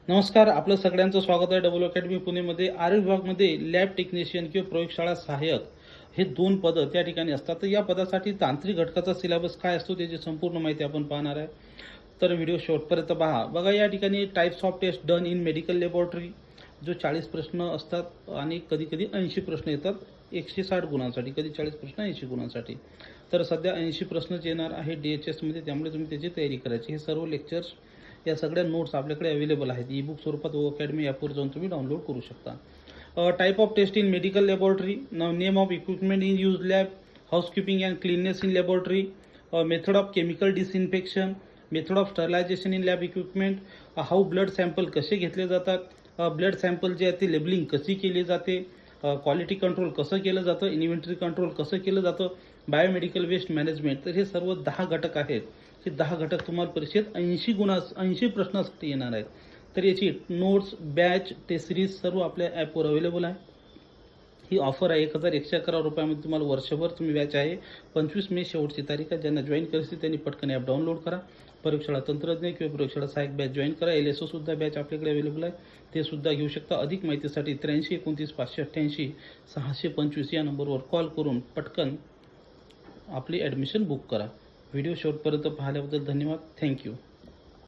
नमस्कार, आपलं सगळ्यांचं स्वागत आहे डबल अकॅडमी पुणेमध्ये. आरोग्य विभागमध्ये लॅब टेक्निशियन किंवा प्रयोगशाळा सहाय्यक हे 2 पदं त्या ठिकाणी असतात. तर या पदासाठी तांत्रिक घटकाचा सिलेबस काय असतो त्याची संपूर्ण माहिती आपण पाहणार आहे. तर व्हिडिओ शेवटपर्यंत पहा. बघा, या ठिकाणी types of test done in medical laboratory जो 40 प्रश्न असतात आणि कधी कधी 80 प्रश्न येतात 160 गुणांसाठी, कधी 40 प्रश्न 80 गुणांसाठी. तर सध्या 80 प्रश्नच येणार आहे DHSमध्ये, त्यामुळे तुम्ही त्याची तयारी करायची. हे सर्व लेक्चर्स, या सगळ्या नोट्स आपल्याकडे अवेलेबल आहेत. ई बुक स्वरूपात अकॅडमी ॲपवर जाऊन तुम्ही डाउनलोड करू शकता. Type of test in medical laboratory, name of equipment in use lab, housekeeping and cleanness in laboratory, method of chemical disinfection, method of sterilisation in lab equipment, how blood sample कसे घेतले जातात, blood sample जे आहे ते labelling कशी केली जाते, quality control कसं केलं जातं, इन्व्हेंटरी कंट्रोल कसं केलं जातं, बायोमेडिकल वेस्ट मॅनेजमेंट. तर हे सर्व 10 घटक आहेत. हे 10 घटक तुम्हाला परीक्षेत 80 प्रश्नासाठी येणार आहेत. तर याची नोट्स, बॅच, टेस्ट सिरीज सर्व आपल्या ॲपवर अवेलेबल आहे. ही ऑफर आहे 1111 रुपयामध्ये तुम्हाला वर्षभर तुम्ही बॅच आहे. 25 मे शेवटची तारीख आहे. ज्यांना जॉईन करायची त्यांनी पटकन ॲप डाउनलोड करा. प्रयोगशाळा तंत्रज्ञ किंवा प्रयोगशाळा सहाय्यक बॅच जॉईन करा. LSO सुद्धा बॅच आपल्याकडे अवेलेबल आहे, ते सुद्धा घेऊ शकता. अधिक माहितीसाठी 83 29 588 625 या नंबरवर कॉल करून पटकन आपली ॲडमिशन बुक करा. व्हिडिओ शेवटपर्यंत पाहिल्याबद्दल धन्यवाद. थँक्यू.